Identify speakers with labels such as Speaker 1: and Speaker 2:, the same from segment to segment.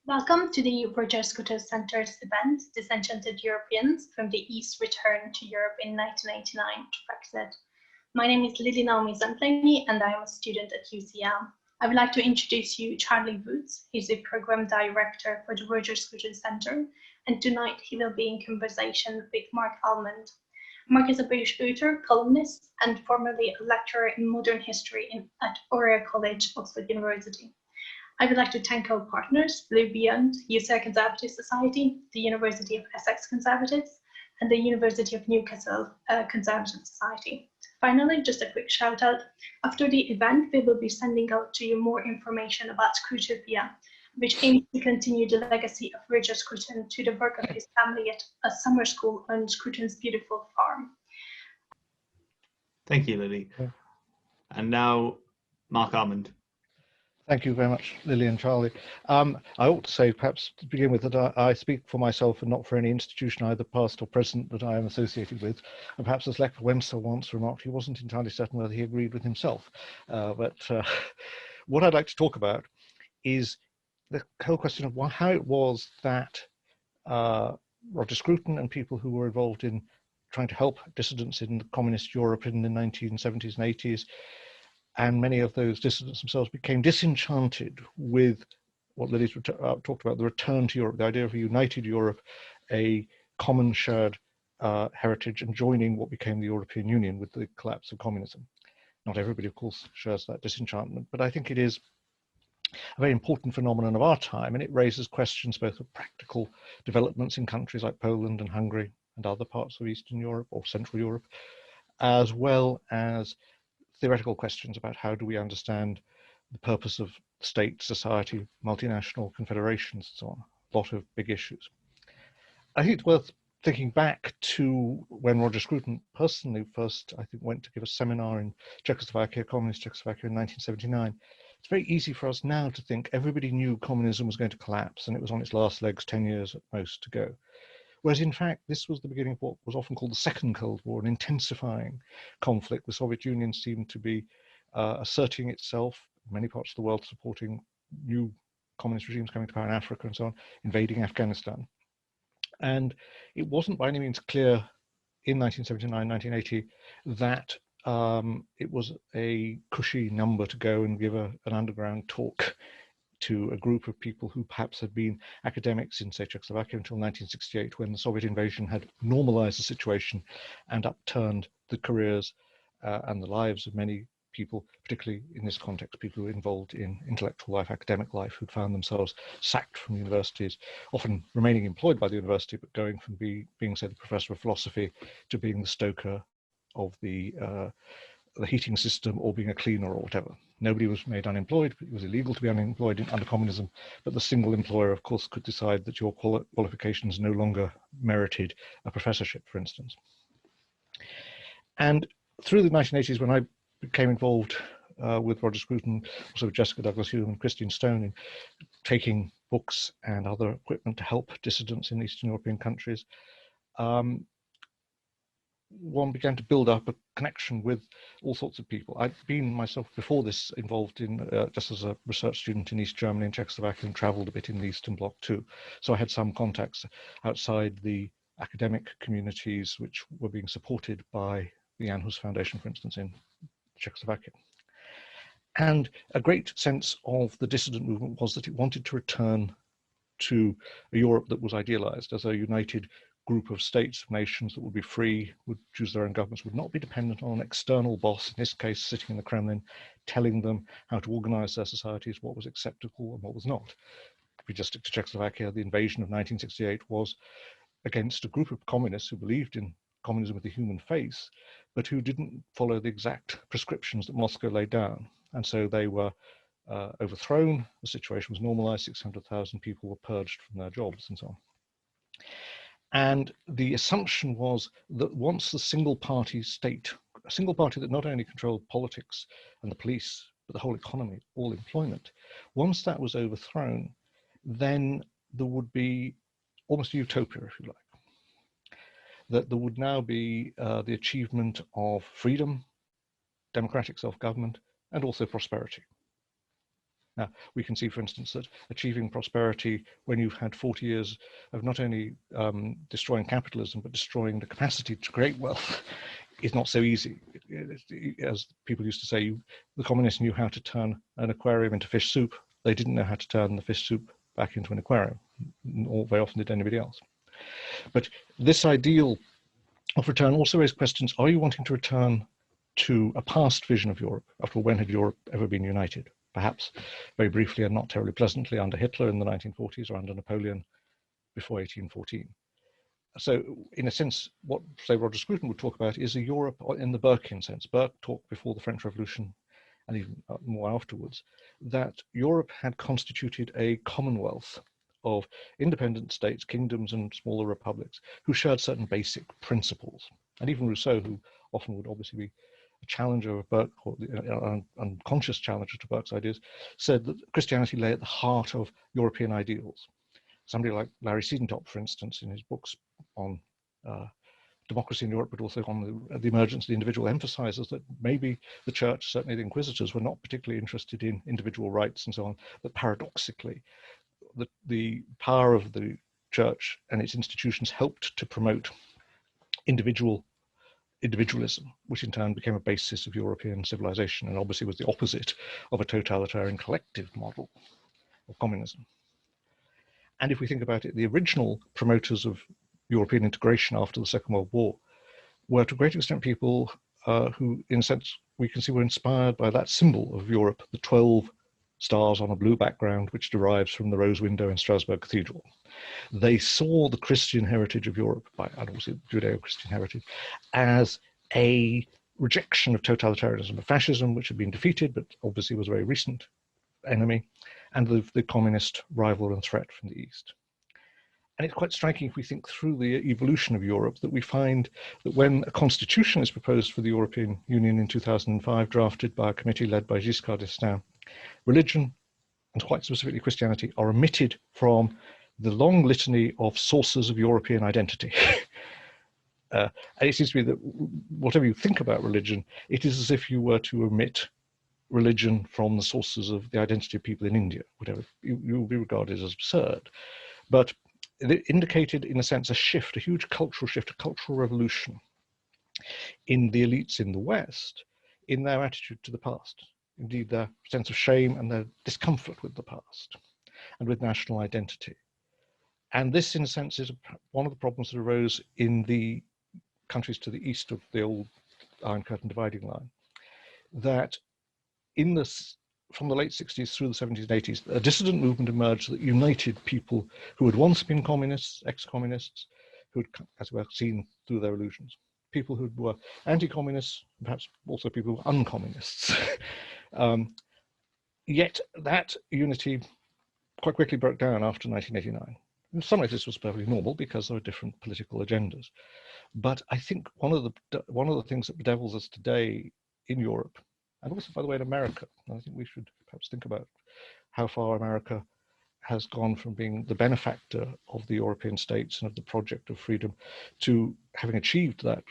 Speaker 1: Welcome to the Roger Scruton Centre's event, Disenchanted Europeans, From the East Return to Europe in 1989 to Brexit. My name is Lily Naomi Zantleni and I am a student at UCL. I would like to introduce you Charlie Woods. He's the Program Director for the Roger Scruton Centre, and tonight he will be in conversation with Mark Almond. Mark is a British author, columnist, and formerly a lecturer in modern history at Oriel College, Oxford University. I would like to thank our partners, Live Beyond, UCL Conservative Society, the University of Essex Conservatives, and the University of Newcastle Conservative Society. Finally, just a quick shout out. After the event, we will be sending out to you more information about Scrutopia, which aims to continue the legacy of Roger Scruton to the work of his family at a summer school on Scruton's beautiful farm.
Speaker 2: Thank you, Lily. And now, Mark Almond.
Speaker 3: Thank you very much, Lily and Charlie. I ought to say, perhaps to begin with, that I speak for myself and not for any institution, either past or present, that I am associated with. And perhaps as Lech Wałęsa once remarked, he wasn't entirely certain whether he agreed with himself. But what I'd like to talk about is the whole question of how it was that Roger Scruton and people who were involved in trying to help dissidents in communist Europe in the 1970s and 80s, and many of those dissidents themselves became disenchanted with what Lily's talked about, the return to Europe, the idea of a united Europe, a common shared heritage, and joining what became the European Union with the collapse of communism. Not everybody, of course, shares that disenchantment, but I think it is a very important phenomenon of our time, and it raises questions both of practical developments in countries like Poland and Hungary and other parts of Eastern Europe or Central Europe, as well as theoretical questions about how do we understand the purpose of state, society, multinational confederations, and so on. A lot of big issues. I think it's worth thinking back to when Roger Scruton personally first, I think, went to give a seminar in Czechoslovakia, communist Czechoslovakia in 1979. It's very easy for us now to think everybody knew communism was going to collapse and it was on its last legs, 10 years at most to go. Whereas in fact, this was the beginning of what was often called the Second Cold War, an intensifying conflict. The Soviet Union seemed to be asserting itself, many parts of the world supporting new communist regimes coming to power in Africa and so on, invading Afghanistan. And it wasn't by any means clear in 1979, 1980, that it was a cushy number to go and give an underground talk to a group of people who perhaps had been academics in, say, Czechoslovakia until 1968, when the Soviet invasion had normalized the situation and upturned the careers and the lives of many people, particularly in this context, people who were involved in intellectual life, academic life, who'd found themselves sacked from universities, often remaining employed by the university, but going from being, say, the professor of philosophy to being the stoker of the heating system or being a cleaner or whatever. Nobody was made unemployed. It was illegal to be unemployed under communism, but the single employer, of course, could decide that your qualifications no longer merited a professorship, for instance. And through the 1980s, when I became involved with Roger Scruton, also with Jessica Douglas-Hume and Christine Stone, in taking books and other equipment to help dissidents in Eastern European countries, one began to build up a connection with all sorts of people. I'd been myself before this involved in, just as a research student in East Germany and Czechoslovakia, and traveled a bit in the Eastern Bloc too. So I had some contacts outside the academic communities which were being supported by the Jan Hus Foundation, for instance, in Czechoslovakia. And a great sense of the dissident movement was that it wanted to return to a Europe that was idealized as a united group of states, of nations that would be free, would choose their own governments, would not be dependent on an external boss, in this case sitting in the Kremlin, telling them how to organize their societies, what was acceptable and what was not. If we just stick to Czechoslovakia, the invasion of 1968 was against a group of communists who believed in communism with a human face, but who didn't follow the exact prescriptions that Moscow laid down. And so they were overthrown, the situation was normalized, 600,000 people were purged from their jobs and so on. And the assumption was that once the single party state, a single party that not only controlled politics and the police, but the whole economy, all employment, once that was overthrown, then there would be almost a utopia, if you like. That there would now be the achievement of freedom, democratic self-government, and also prosperity. Now, we can see, for instance, that achieving prosperity when you've had 40 years of not only destroying capitalism, but destroying the capacity to create wealth is not so easy. As people used to say, the communists knew how to turn an aquarium into fish soup. They didn't know how to turn the fish soup back into an aquarium, or very often did anybody else. But this ideal of return also raised questions. Are you wanting to return to a past vision of Europe? After all, when had Europe ever been united? Perhaps very briefly and not terribly pleasantly under Hitler in the 1940s, or under Napoleon before 1814. So in a sense, what, say, Roger Scruton would talk about is a Europe in the Burkean sense. Burke talked before the French Revolution and even more afterwards, that Europe had constituted a commonwealth of independent states, kingdoms and smaller republics who shared certain basic principles. And even Rousseau, who often would obviously be a challenger of Burke, or an unconscious challenger to Burke's ideas, said that Christianity lay at the heart of European ideals. Somebody like Larry Siedentop, for instance, in his books on democracy in Europe, but also on the emergence of the individual, emphasizes that maybe the church, certainly the inquisitors, were not particularly interested in individual rights and so on, but paradoxically, the power of the church and its institutions helped to promote individualism, which in turn became a basis of European civilization, and obviously was the opposite of a totalitarian collective model of communism. And if we think about it, the original promoters of European integration after the Second World War were to a great extent people who, in a sense, we can see were inspired by that symbol of Europe, the 12 stars on a blue background, which derives from the rose window in Strasbourg Cathedral. They saw the Christian heritage of Europe, and also Judeo-Christian heritage, as a rejection of totalitarianism, of fascism, which had been defeated, but obviously was a very recent enemy, and the communist rival and threat from the East. And it's quite striking if we think through the evolution of Europe that we find that when a constitution is proposed for the European Union in 2005, drafted by a committee led by Giscard d'Estaing, religion, and quite specifically Christianity, are omitted from the long litany of sources of European identity. And it seems to me that whatever you think about religion, it is as if you were to omit religion from the sources of the identity of people in India, whatever. You will be regarded as absurd. But it indicated, in a sense, a shift, a huge cultural shift, a cultural revolution in the elites in the West, in their attitude to the past. Indeed, their sense of shame and their discomfort with the past and with national identity. And this, in a sense, is one of the problems that arose in the countries to the east of the old Iron Curtain dividing line, that in this, from the late 60s through the 70s and 80s, a dissident movement emerged that united people who had once been communists, ex-communists, who had, as we have seen through their illusions, people who were anti-communists, perhaps also people who were uncommunists. Yet that unity quite quickly broke down after 1989. In some ways, this was perfectly normal because there were different political agendas. But I think one of the things that bedevils us today in Europe, and also, by the way, in America, and I think we should perhaps think about how far America has gone from being the benefactor of the European states and of the project of freedom to having achieved that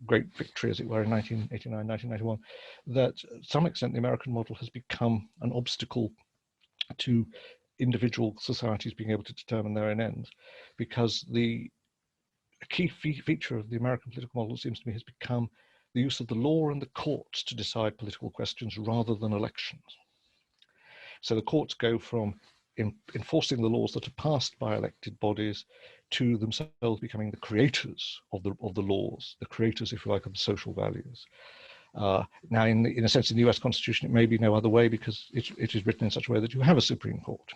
Speaker 3: great victory, as it were, in 1989, 1991, that to some extent the American model has become an obstacle to individual societies being able to determine their own ends, because the key feature of the American political model, it seems to me, has become the use of the law and the courts to decide political questions rather than elections. So the courts go from enforcing the laws that are passed by elected bodies to themselves becoming the creators of the laws, the creators, if you like, of the social values. Now, in a sense, in the US Constitution, it may be no other way because it is written in such a way that you have a Supreme Court.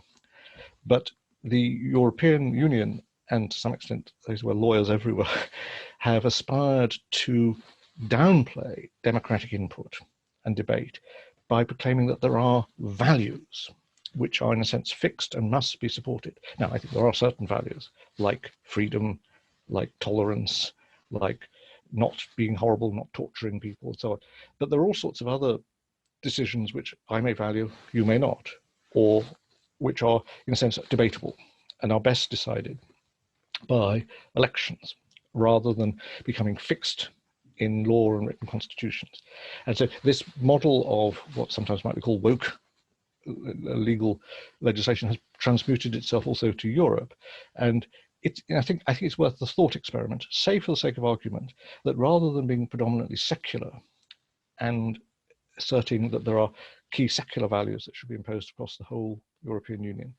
Speaker 3: But the European Union, and to some extent, those were lawyers everywhere, have aspired to downplay democratic input and debate by proclaiming that there are values which are in a sense fixed and must be supported. Now, I think there are certain values like freedom, like tolerance, like not being horrible, not torturing people, and so on. But there are all sorts of other decisions which I may value, you may not, or which are in a sense debatable and are best decided by elections rather than becoming fixed in law and written constitutions. And so this model of what sometimes might be called woke legal legislation has transmuted itself also to Europe. And I think it's worth the thought experiment, say for the sake of argument, that rather than being predominantly secular and asserting that there are key secular values that should be imposed across the whole European Union,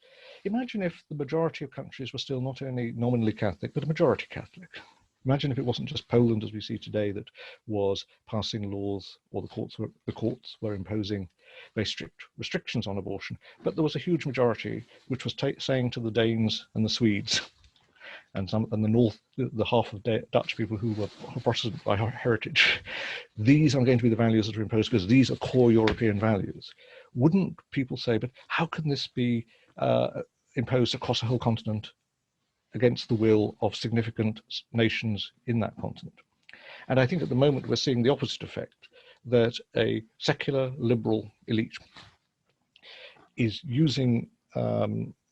Speaker 3: imagine if the majority of countries were still not only nominally Catholic, but a majority Catholic. Imagine if it wasn't just Poland, as we see today, that was passing laws, or the courts were imposing very strict restrictions on abortion, but there was a huge majority which was saying to the Danes and the Swedes and the North, the half of Dutch people who were Protestant by heritage, these are going to be the values that are imposed because these are core European values. Wouldn't people say, but how can this be imposed across a whole continent against the will of significant nations in that continent? And I think at the moment we're seeing the opposite effect, that a secular liberal elite is using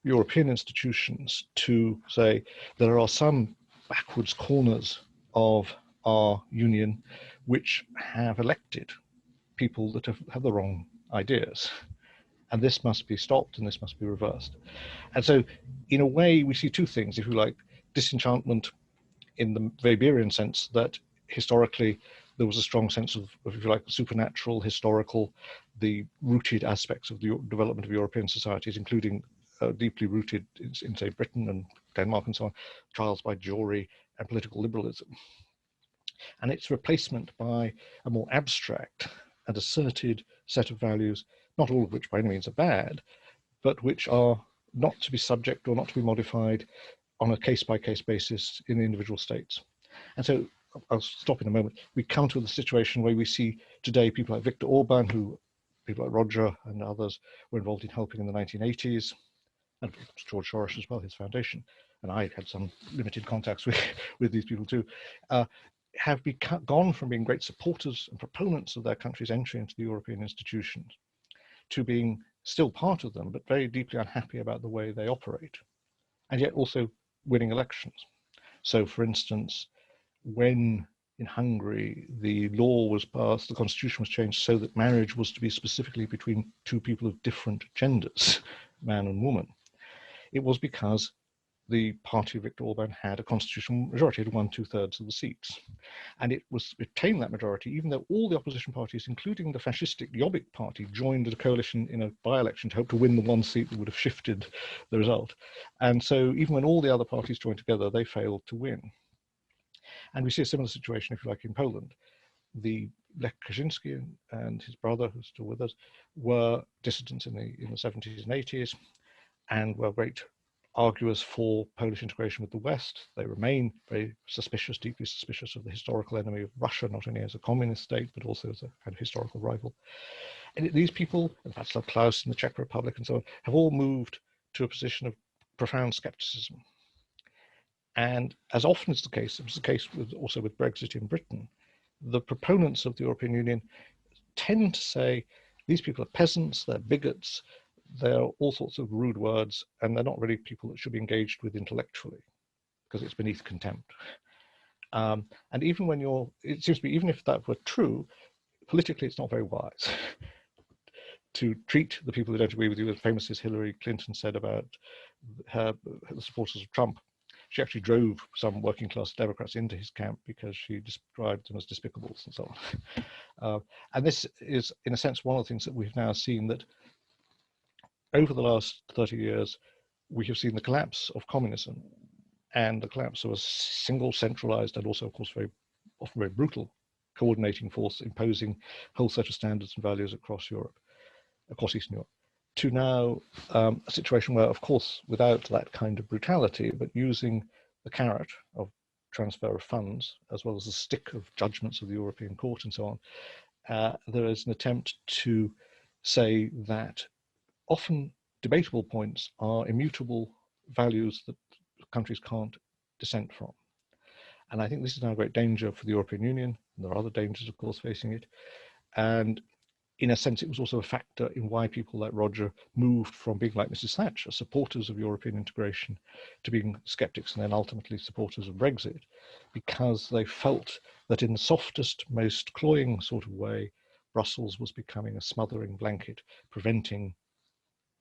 Speaker 3: European institutions to say there are some backwards corners of our union which have elected people that have the wrong ideas. And this must be stopped and this must be reversed. And so in a way, we see two things, if you like: disenchantment in the Weberian sense, that historically there was a strong sense of, if you like, supernatural, historical, the rooted aspects of the development of European societies, including deeply rooted in, say, Britain and Denmark and so on, trials by jury and political liberalism. And its replacement by a more abstract and asserted set of values, not all of which by any means are bad, but which are not to be subject or not to be modified on a case-by-case basis in the individual states. And so I'll stop in a moment. We come to the situation where we see today people like Viktor Orban, who people like Roger and others were involved in helping in the 1980s, and George Soros as well, his foundation, and I had some limited contacts with these people too, have gone from being great supporters and proponents of their country's entry into the European institutions to being still part of them, but very deeply unhappy about the way they operate, and yet also winning elections. So, for instance, when in Hungary the law was passed, the constitution was changed so that marriage was to be specifically between two people of different genders, man and woman, it was because the party of Viktor Orban had a constitutional majority, it had won 2/3 of the seats. And it retained that majority, even though all the opposition parties, including the fascistic Jobbik party, joined a coalition in a by-election to hope to win the one seat that would have shifted the result. And so even when all the other parties joined together, they failed to win. And we see a similar situation, if you like, in Poland. The Lech Kaczynski and his brother, who's still with us, were dissidents in the 70s and 80s, and were great arguers for Polish integration with the West. They remain very suspicious, deeply suspicious of the historical enemy of Russia, not only as a communist state, but also as a kind of historical rival. And these people, and Václav Klaus in the Czech Republic and so on, have all moved to a position of profound skepticism. And as often is the case, it was the case also with Brexit in Britain, the proponents of the European Union tend to say, these people are peasants, they're bigots, they're all sorts of rude words, and they're not really people that should be engaged with intellectually, because it's beneath contempt. And even when it seems to be, even if that were true, politically it's not very wise to treat the people who don't agree with you as famous as Hillary Clinton said about the supporters of Trump. She actually drove some working class Democrats into his camp because she described them as despicables and so on. And this is, in a sense, one of the things that we've now seen, that over the last 30 years, we have seen the collapse of communism and the collapse of a single centralized and also, of course, often very brutal coordinating force imposing a whole set of standards and values across Europe, across Eastern Europe, to now a situation where, of course, without that kind of brutality, but using the carrot of transfer of funds, as well as the stick of judgments of the European Court and so on, there is an attempt to say that often debatable points are immutable values that countries can't dissent from. And I think this is now a great danger for the European Union, and there are other dangers, of course, facing it. And in a sense, it was also a factor in why people like Roger moved from being like Mrs. Thatcher, supporters of European integration, to being skeptics and then ultimately supporters of Brexit, because they felt that in the softest, most cloying sort of way, Brussels was becoming a smothering blanket, preventing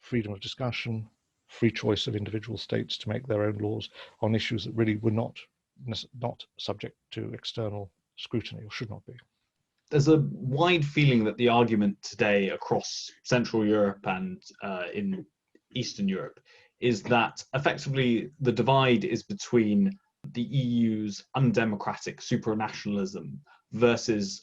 Speaker 3: freedom of discussion, free choice of individual states to make their own laws on issues that really were not subject to external scrutiny, or should not be.
Speaker 2: There's a wide feeling that the argument today across Central Europe and in Eastern Europe is that effectively the divide is between the EU's undemocratic supranationalism versus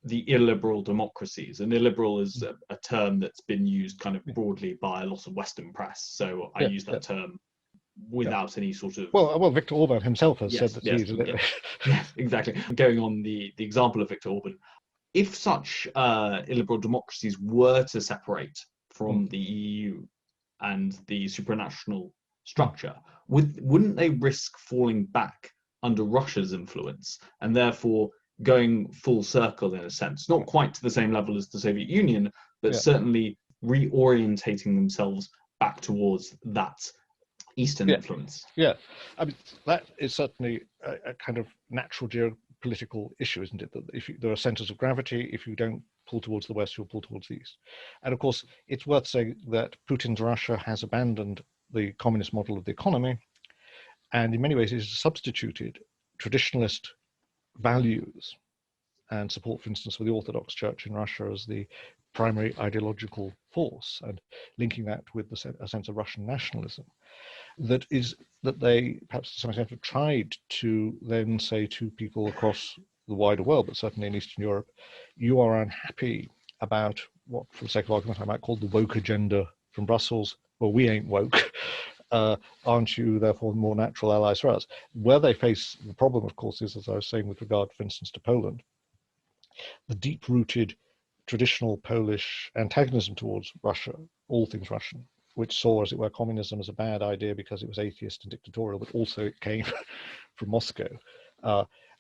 Speaker 2: the illiberal democracies. And illiberal is a term that's been used kind of broadly by a lot of Western press. So I use that term without any sort of...
Speaker 3: Well, Viktor Orban himself has said that he's...
Speaker 2: Yes, exactly. Going on the example of Viktor Orban, if such illiberal democracies were to separate from the EU and the supranational structure, wouldn't they risk falling back under Russia's influence and therefore going full circle in a sense, not quite to the same level as the Soviet Union, but certainly reorientating themselves back towards that Eastern influence?
Speaker 3: Yeah, I mean, that is certainly a kind of natural geopolitical issue, isn't it? That if there are centers of gravity, if you don't pull towards the West, you'll pull towards the East. And of course, it's worth saying that Putin's Russia has abandoned the communist model of the economy, and in many ways has substituted traditionalist values and support, for instance, for the Orthodox Church in Russia as the primary ideological force, and linking that with a sense of Russian nationalism. That they perhaps to some extent have tried to then say to people across the wider world, but certainly in Eastern Europe, you are unhappy about what, for the sake of argument, I might call the woke agenda from Brussels. Well, we ain't woke. Aren't you therefore more natural allies for us? Where they face the problem, of course, is, as I was saying with regard, for instance, to Poland, the deep-rooted traditional Polish antagonism towards Russia, all things Russian, which saw, as it were, communism as a bad idea because it was atheist and dictatorial, but also it came from Moscow.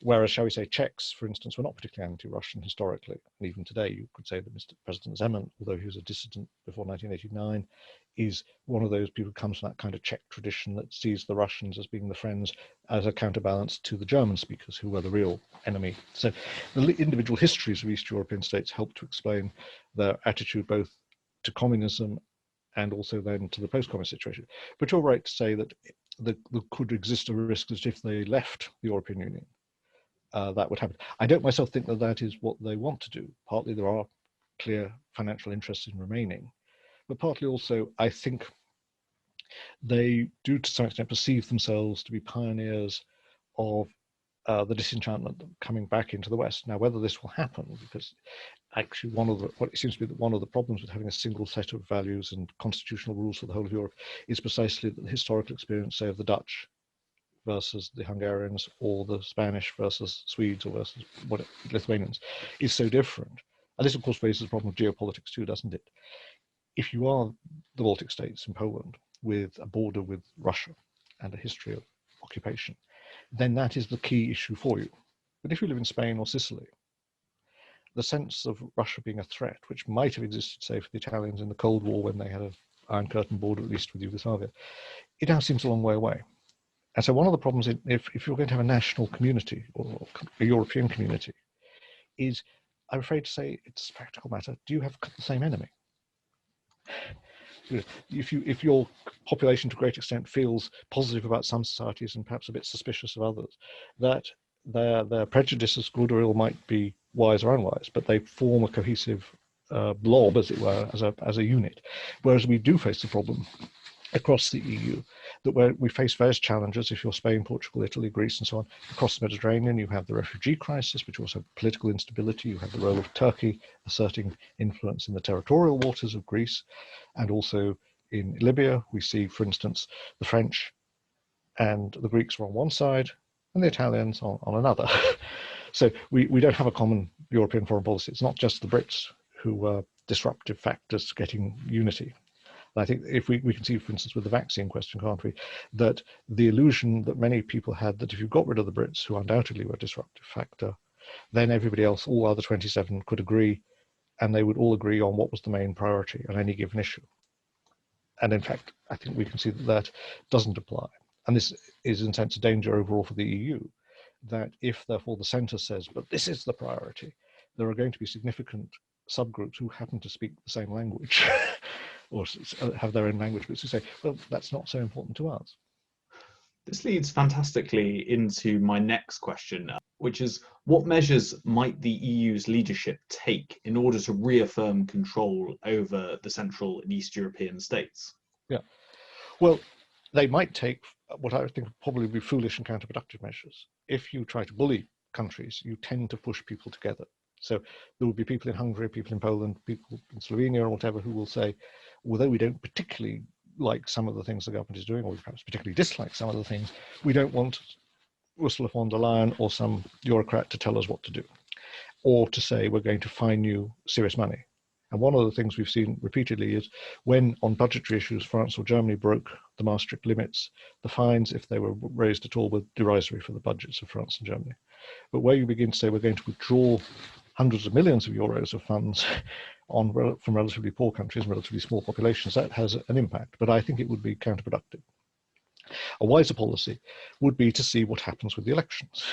Speaker 3: Whereas, shall we say, Czechs, for instance, were not particularly anti-Russian historically. And even today, you could say that Mr. President Zeman, although he was a dissident before 1989, is one of those people who comes from that kind of Czech tradition that sees the Russians as being the friends as a counterbalance to the German speakers, who were the real enemy. So the individual histories of East European states help to explain their attitude both to communism and also then to the post-communist situation. But you're right to say that there could exist a risk that if they left the European Union, that would happen. I don't myself think that that is what they want to do. Partly there are clear financial interests in remaining, but partly also I think they do to some extent perceive themselves to be pioneers of the disenchantment coming back into the West. Now, whether this will happen, because actually what it seems to be that one of the problems with having a single set of values and constitutional rules for the whole of Europe is precisely that the historical experience, say, of the Dutch versus the Hungarians, or the Spanish versus Swedes, or versus Lithuanians, is so different. And this, of course, raises the problem of geopolitics too, doesn't it? If you are the Baltic states in Poland with a border with Russia and a history of occupation, then that is the key issue for you. But if you live in Spain or Sicily, the sense of Russia being a threat, which might have existed, say, for the Italians in the Cold War when they had an Iron Curtain border, at least with Yugoslavia, it now seems a long way away. And so one of the problems, if you're going to have a national community or a European community, is, I'm afraid to say, it's a practical matter. Do you have the same enemy? If your population to a great extent feels positive about some societies and perhaps a bit suspicious of others, that their prejudices, good or ill, might be wise or unwise, but they form a cohesive blob, as it were, as a unit. Whereas we do face the problem across the EU, that where we face various challenges, if you're Spain, Portugal, Italy, Greece, and so on, across the Mediterranean, you have the refugee crisis, which also have political instability, you have the role of Turkey asserting influence in the territorial waters of Greece, and also in Libya, we see, for instance, the French and the Greeks are on one side, and the Italians on another. So we don't have a common European foreign policy. It's not just the Brits who were disruptive factors getting unity. I think if we can see, for instance, with the vaccine question, can't we, that the illusion that many people had that if you got rid of the Brits, who undoubtedly were a disruptive factor, then everybody else, all other 27, could agree, and they would all agree on what was the main priority on any given issue. And in fact, I think we can see that that doesn't apply. And this is, in a sense, a danger overall for the EU, that if, therefore, the centre says, but this is the priority, there are going to be significant subgroups who happen to speak the same language or have their own language, but to say, well, that's not so important to us.
Speaker 2: This leads fantastically into my next question, which is what measures might the EU's leadership take in order to reaffirm control over the Central and East European states?
Speaker 3: Yeah, well, they might take what I think would probably be foolish and counterproductive measures. If you try to bully countries, you tend to push people together. So there will be people in Hungary, people in Poland, people in Slovenia or whatever who will say, although we don't particularly like some of the things the government is doing, or we perhaps particularly dislike some of the things, we don't want Ursula von der Leyen or some bureaucrat to tell us what to do, or to say we're going to fine you serious money. And one of the things we've seen repeatedly is when on budgetary issues France or Germany broke the Maastricht limits, the fines, if they were raised at all, were derisory for the budgets of France and Germany. But where you begin to say we're going to withdraw hundreds of millions of euros of funds from relatively poor countries and relatively small populations, that has an impact. But I think it would be counterproductive. A wiser policy would be to see what happens with the elections.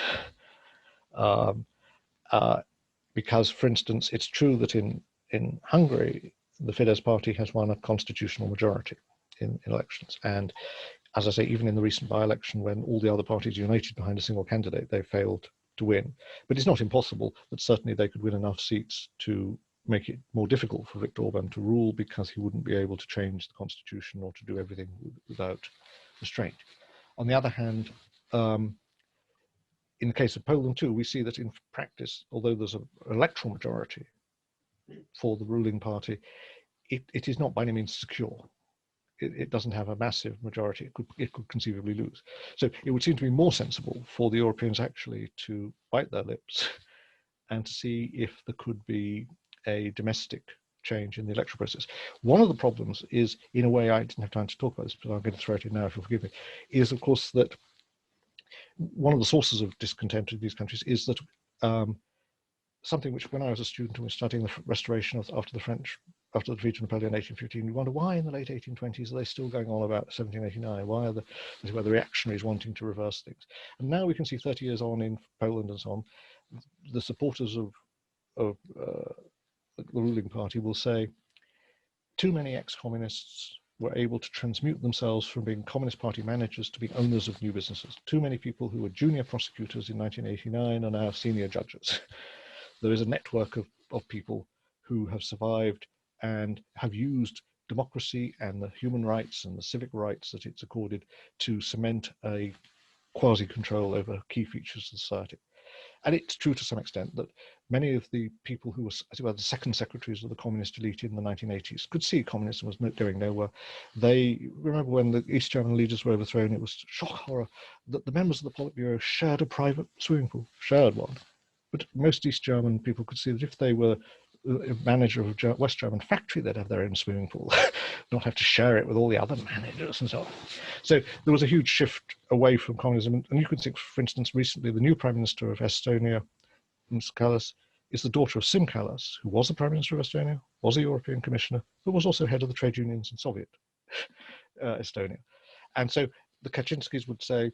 Speaker 3: Because, for instance, it's true that in Hungary, the Fidesz party has won a constitutional majority in elections. And as I say, even in the recent by-election, when all the other parties united behind a single candidate, they failed to win. But it's not impossible that certainly they could win enough seats to make it more difficult for Viktor Orban to rule, because he wouldn't be able to change the constitution or to do everything without restraint. On the other hand, in the case of Poland too, we see that in practice, although there's an electoral majority for the ruling party, it is not by any means secure. It doesn't have a massive majority. It could conceivably lose. So it would seem to be more sensible for the Europeans actually to bite their lips and to see if there could be a domestic change in the electoral process. One of the problems is, in a way, I didn't have time to talk about this, but I'm going to throw it in now if you'll forgive me, is of course that one of the sources of discontent in these countries is that something which, when I was a student and was studying the restoration after the defeat of Napoleon in 1815, you wonder why in the late 1820s are they still going on about 1789? Why are the reactionaries wanting to reverse things? And now we can see 30 years on in Poland and so on, the supporters of the ruling party will say too many ex-communists were able to transmute themselves from being Communist Party managers to being owners of new businesses. Too many people who were junior prosecutors in 1989 are now senior judges. There is a network of people who have survived and have used democracy and the human rights and the civic rights that it's accorded to cement a quasi-control over key features of society. And it's true to some extent that many of the people who were, as it were, the second secretaries of the communist elite in the 1980s could see communism was going nowhere. They remember when the East German leaders were overthrown, it was shock horror that the members of the Politburo shared a private swimming pool, shared one. But most East German people could see that if they were a manager of a West German factory, they'd have their own swimming pool, not have to share it with all the other managers and so on. So there was a huge shift away from communism. And you could think, for instance, recently the new Prime Minister of Estonia, Kallas, is the daughter of Sim Kallas, who was the Prime Minister of Estonia, was a European Commissioner, but was also head of the trade unions in Soviet Estonia. And so the Kaczynskis would say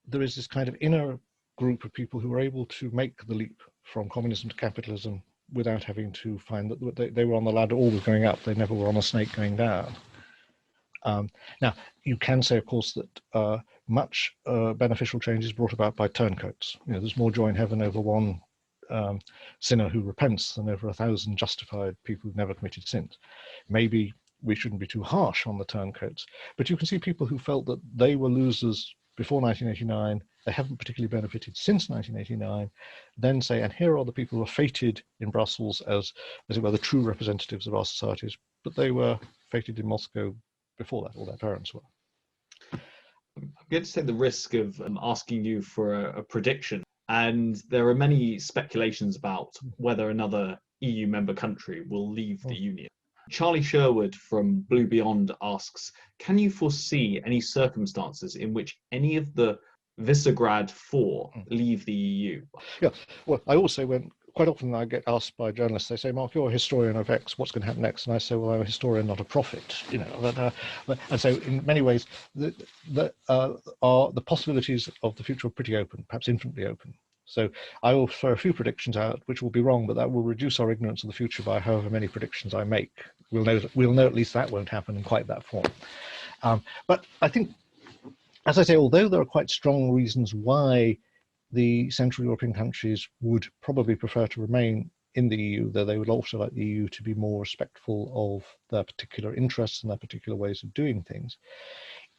Speaker 3: there is this kind of inner group of people who are able to make the leap from communism to capitalism without having to find that they were on the ladder always going up. They never were on a snake going down. Now, you can say, of course, that much beneficial change is brought about by turncoats. You know, there's more joy in heaven over one sinner who repents than over 1,000 justified people who've never committed sins. Maybe we shouldn't be too harsh on the turncoats, but you can see people who felt that they were losers before 1989, they haven't particularly benefited since 1989, then say, and here are the people who are fated in Brussels as it were, the true representatives of our societies, but they were fated in Moscow before that, or their parents were.
Speaker 2: I'm going to take the risk of asking you for a prediction, and there are many speculations about whether another EU member country will leave the Union. Charlie Sherwood from Blue Beyond asks, can you foresee any circumstances in which any of the Visegrad Four leave the EU?
Speaker 3: Yeah, well, I also quite often I get asked by journalists, they say, Mark, you're a historian of X, what's going to happen next? And I say, well, I'm a historian, not a prophet, you know. And so in many ways, the possibilities of the future are pretty open, perhaps infinitely open. So I will throw a few predictions out, which will be wrong, but that will reduce our ignorance of the future by however many predictions I make. we'll know at least that won't happen in quite that form. But I think, as I say, although there are quite strong reasons why the Central European countries would probably prefer to remain in the EU, though they would also like the EU to be more respectful of their particular interests and their particular ways of doing things,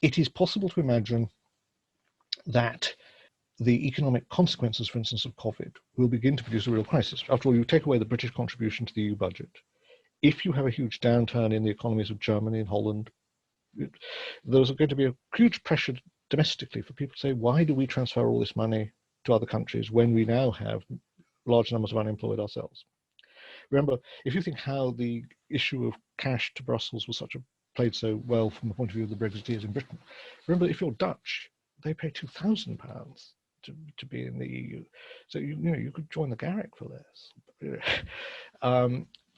Speaker 3: it is possible to imagine that the economic consequences, for instance, of COVID will begin to produce a real crisis. After all, you take away the British contribution to the EU budget. If you have a huge downturn in the economies of Germany and Holland, there's going to be a huge pressure domestically for people to say, why do we transfer all this money to other countries when we now have large numbers of unemployed ourselves? Remember, if you think how the issue of cash to Brussels was played so well from the point of view of the Brexiteers in Britain, remember, if you're Dutch, they pay £2,000 to be in the EU. So you could join the Garrick for this.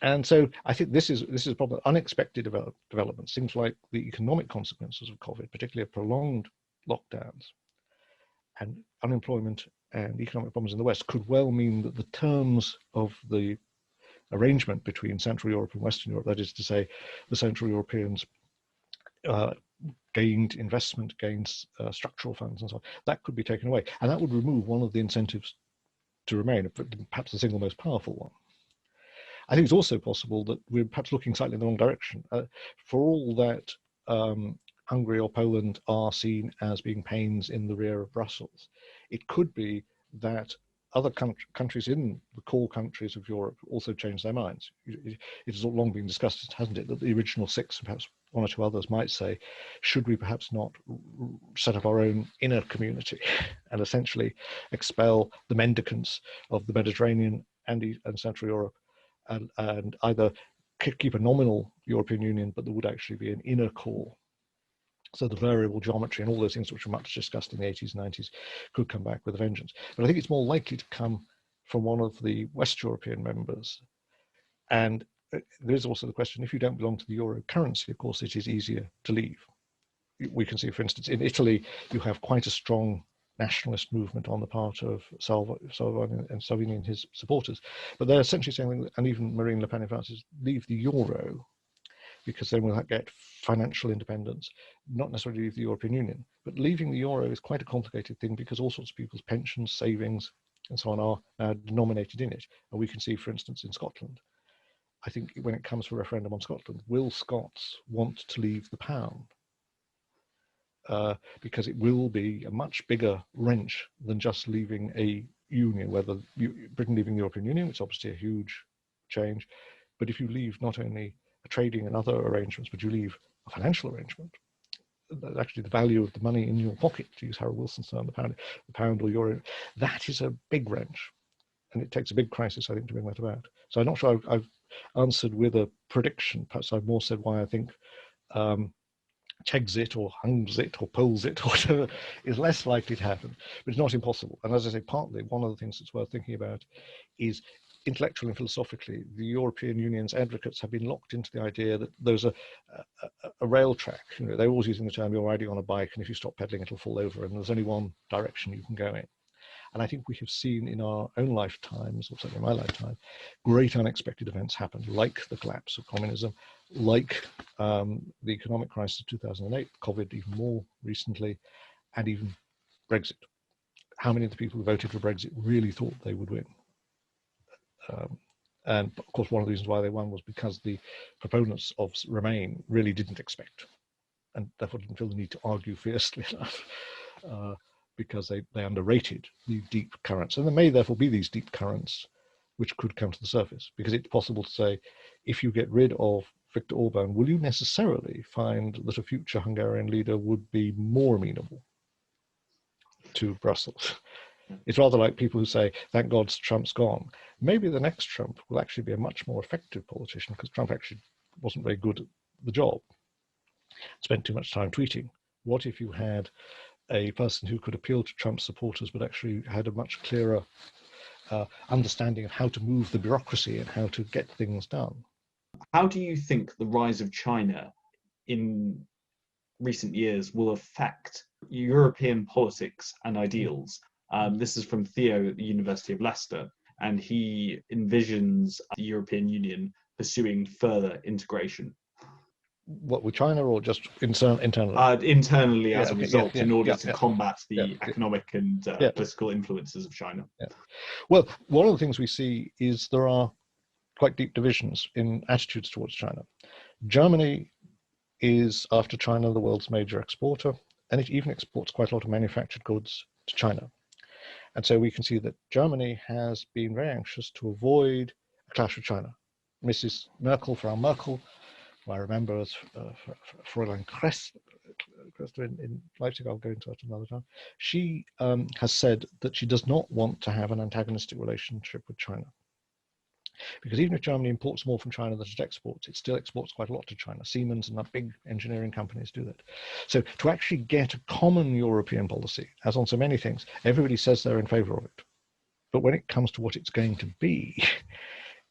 Speaker 3: And so I think this is probably unexpected developments. Things like the economic consequences of COVID, particularly prolonged lockdowns and unemployment and economic problems in the West, could well mean that the terms of the arrangement between Central Europe and Western Europe, that is to say, the Central Europeans gained investment, gained structural funds and so on, that could be taken away. And that would remove one of the incentives to remain, perhaps the single most powerful one. I think it's also possible that we're perhaps looking slightly in the wrong direction. For all that Hungary or Poland are seen as being pains in the rear of Brussels, it could be that other countries in the core countries of Europe also change their minds. It has long been discussed, hasn't it, that the original six, and perhaps one or two others, might say, should we perhaps not set up our own inner community and essentially expel the mendicants of the Mediterranean and Central Europe, and either keep a nominal European Union, but there would actually be an inner core. So the variable geometry and all those things which were much discussed in the 80s and 90s could come back with a vengeance. But I think it's more likely to come from one of the West European members. And there is also the question, if you don't belong to the euro currency, of course, it is easier to leave. We can see, for instance, in Italy, you have quite a strong nationalist movement on the part of Salvini and his supporters. But they're essentially saying, and even Marine Le Pen in France, is leave the euro, because then we'll get financial independence, not necessarily leave the European Union. But leaving the euro is quite a complicated thing because all sorts of people's pensions, savings, and so on are denominated in it. And we can see, for instance, in Scotland, I think when it comes to a referendum on Scotland, will Scots want to leave the pound? Because it will be a much bigger wrench than just leaving a union, whether Britain leaving the European Union, which is obviously a huge change, but if you leave not only trading and other arrangements, but you leave a financial arrangement, actually the value of the money in your pocket, to use Harold Wilson's term, the pound or euro, that is a big wrench. And it takes a big crisis, I think, to bring that about. So I'm not sure I've answered with a prediction. Perhaps I've more said why I think Chexit or Hungsit or Polsit or whatever is less likely to happen, but it's not impossible. And as I say, partly one of the things that's worth thinking about is intellectually and philosophically, the European Union's advocates have been locked into the idea that there's a rail track. They're always using the term, you're riding on a bike, and if you stop pedaling, it'll fall over, and there's only one direction you can go in. And I think we have seen in our own lifetimes, or certainly in my lifetime, great unexpected events happen, like the collapse of communism, like the economic crisis of 2008, COVID even more recently, and even Brexit. How many of the people who voted for Brexit really thought they would win? And of course, one of the reasons why they won was because the proponents of Remain really didn't expect, and therefore didn't feel the need to argue fiercely enough, because they underrated the deep currents. And there may therefore be these deep currents which could come to the surface, because it's possible to say, if you get rid of Viktor Orban, will you necessarily find that a future Hungarian leader would be more amenable to Brussels? It's rather like people who say, thank God Trump's gone. Maybe the next Trump will actually be a much more effective politician, because Trump actually wasn't very good at the job, spent too much time tweeting. What if you had a person who could appeal to Trump's supporters, but actually had a much clearer understanding of how to move the bureaucracy and how to get things done?
Speaker 2: How do you think the rise of China in recent years will affect European politics and ideals? This is from Theo at the University of Leicester, and he envisions the European Union pursuing further integration?
Speaker 3: What, with China or just internally?
Speaker 2: Internally as a
Speaker 3: Okay,
Speaker 2: result, in order to combat
Speaker 3: yeah,
Speaker 2: the economic and political influences of China.
Speaker 3: Yeah. Well, one of the things we see is there are quite deep divisions in attitudes towards China. Germany is, after China, the world's major exporter, and it even exports quite a lot of manufactured goods to China. And so we can see that Germany has been very anxious to avoid a clash with China. Mrs. Merkel, Frau Merkel, who I remember as Fräulein Kress in Leipzig, I'll go into that another time, she has said that she does not want to have an antagonistic relationship with China. Because even if Germany imports more from China than it exports, it still exports quite a lot to China. Siemens and the big engineering companies do that. So to actually get a common European policy, as on so many things, everybody says they're in favor of it. But when it comes to what it's going to be,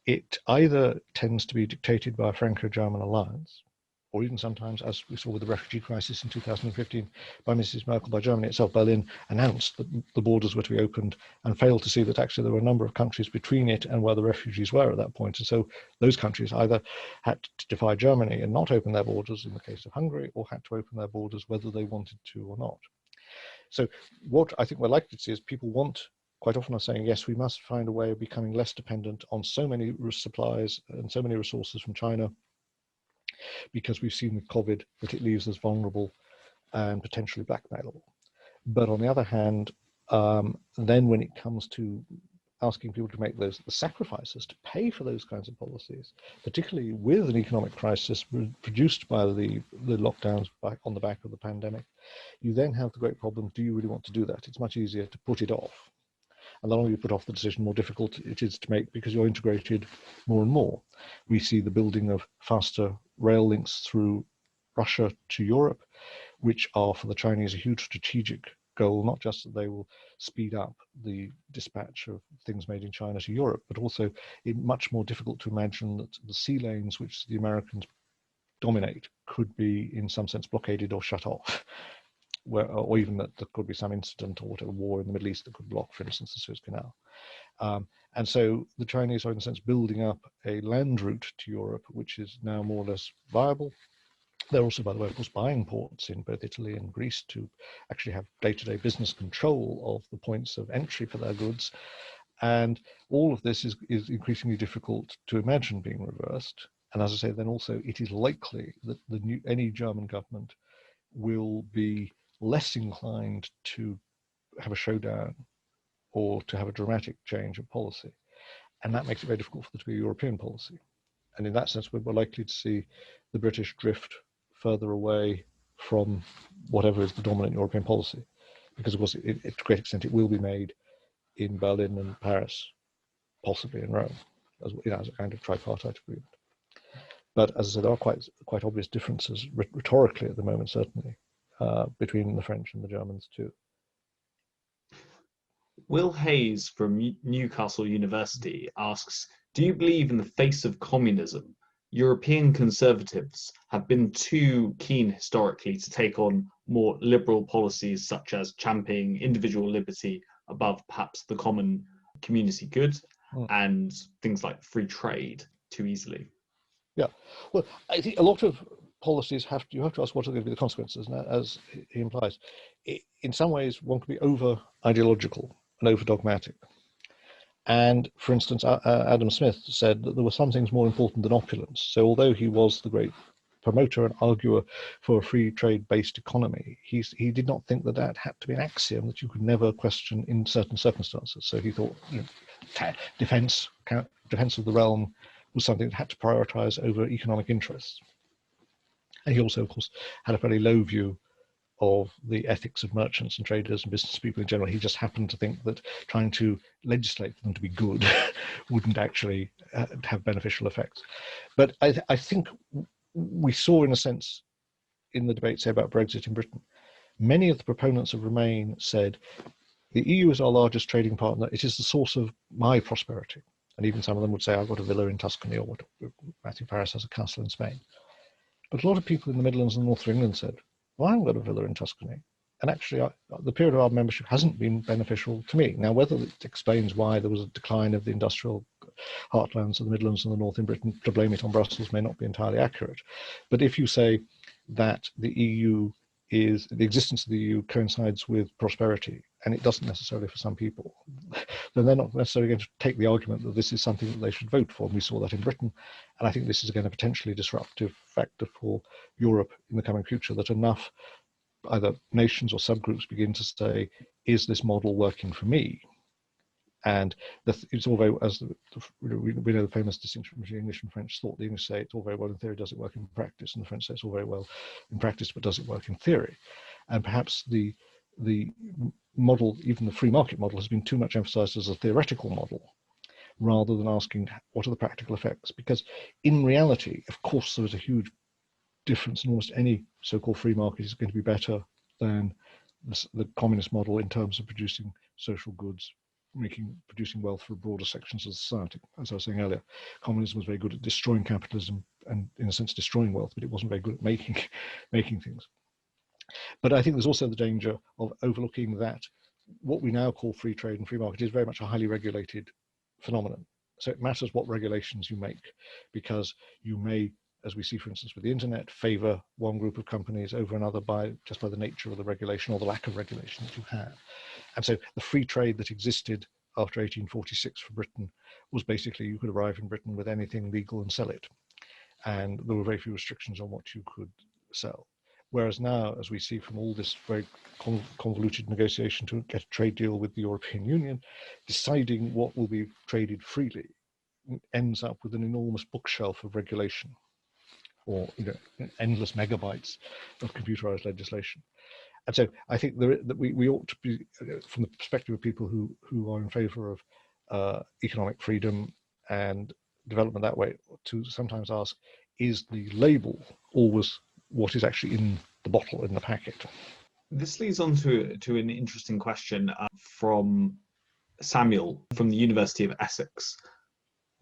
Speaker 3: it either tends to be dictated by a Franco-German alliance, or even sometimes, as we saw with the refugee crisis in 2015, by Mrs. Merkel, by Germany itself. Berlin announced that the borders were to be opened and failed to see that actually there were a number of countries between it and where the refugees were at that point. And so those countries either had to defy Germany and not open their borders in the case of Hungary, or had to open their borders whether they wanted to or not. So what I think we're likely to see is people quite often are saying, yes, we must find a way of becoming less dependent on so many supplies and so many resources from China, because we've seen with COVID that it leaves us vulnerable and potentially blackmailable. But on the other hand, then when it comes to asking people to make the sacrifices to pay for those kinds of policies, particularly with an economic crisis produced by the lockdowns on the back of the pandemic, you then have the great problem, do you really want to do that? It's much easier to put it off. And the longer you put off the decision, more difficult it is to make, because you're integrated more and more. We see the building of faster rail links through Russia to Europe, which are for the Chinese a huge strategic goal, not just that they will speed up the dispatch of things made in China to Europe, but also it's much more difficult to imagine that the sea lanes which the Americans dominate could be in some sense blockaded or shut off. Or even that there could be some incident or whatever, war in the Middle East that could block, for instance, the Suez Canal. And so the Chinese are, in a sense, building up a land route to Europe, which is now more or less viable. They're also, by the way, of course, buying ports in both Italy and Greece to actually have day-to-day business control of the points of entry for their goods. And all of this is increasingly difficult to imagine being reversed. And as I say, then also it is likely that any German government will be less inclined to have a showdown or to have a dramatic change of policy. And that makes it very difficult for there to be a European policy. And in that sense, we're likely to see the British drift further away from whatever is the dominant European policy. Because, of course, to a great extent, it will be made in Berlin and Paris, possibly in Rome, as a kind of tripartite agreement. But as I said, there are quite obvious differences rhetorically at the moment, certainly, between the French and the Germans too.
Speaker 2: Will Hayes from Newcastle University asks, do you believe in the face of communism, European conservatives have been too keen historically to take on more liberal policies such as championing individual liberty above perhaps the common community good and things like free trade too easily?
Speaker 3: Yeah, well, I think a lot of policies you have to ask what are going to be the consequences. And as he implies, in some ways one could be over ideological and over dogmatic. And for instance, Adam Smith said that there were some things more important than opulence. So although he was the great promoter and arguer for a free trade-based economy, he did not think that had to be an axiom that you could never question in certain circumstances. So he thought, defense of the realm was something that had to prioritize over economic interests. And he also, of course, had a very low view of the ethics of merchants and traders and business people in general. He just happened to think that trying to legislate for them to be good wouldn't actually have beneficial effects. But I think we saw, in a sense, in the debate, say, about Brexit in Britain, many of the proponents of Remain said, the EU is our largest trading partner. It is the source of my prosperity. And even some of them would say, I've got a villa in Tuscany, or what Matthew Paris has a castle in Spain. But a lot of people in the Midlands and north of England said, well, I haven't got a villa in Tuscany. And actually, the period of our membership hasn't been beneficial to me. Now, whether it explains why there was a decline of the industrial heartlands of the Midlands and the North in Britain, to blame it on Brussels may not be entirely accurate. But if you say that the existence of the EU coincides with prosperity, and it doesn't necessarily for some people, then they're not necessarily going to take the argument that this is something that they should vote for. And we saw that in Britain. And I think this is again a potentially disruptive factor for Europe in the coming future, that enough either nations or subgroups begin to say, is this model working for me? And it's all very, as we know the famous distinction between English and French thought. The English say it's all very well in theory, does it work in practice? And the French say it's all very well in practice, but does it work in theory? And perhaps the model, even the free market model, has been too much emphasized as a theoretical model, rather than asking what are the practical effects? Because in reality, of course, there is a huge difference, and almost any so-called free market is going to be better than the communist model in terms of producing social goods, producing wealth for broader sections of society. As I was saying earlier, communism was very good at destroying capitalism and, in a sense, destroying wealth, but it wasn't very good at making things. But I think there's also the danger of overlooking that what we now call free trade and free market is very much a highly regulated phenomenon. So it matters what regulations you make, because you may, as we see, for instance, with the internet, favor one group of companies over another just by the nature of the regulation or the lack of regulation that you have. And so the free trade that existed after 1846 for Britain was basically you could arrive in Britain with anything legal and sell it. And there were very few restrictions on what you could sell. Whereas now, as we see from all this very convoluted negotiation to get a trade deal with the European Union, deciding what will be traded freely ends up with an enormous bookshelf of regulation, or endless megabytes of computerized legislation. And so I think that we ought to be, from the perspective of people who are in favor of economic freedom and development that way, to sometimes ask, is the label always what is actually in the bottle, in the packet?
Speaker 2: This leads on to an interesting question from Samuel from the University of Essex.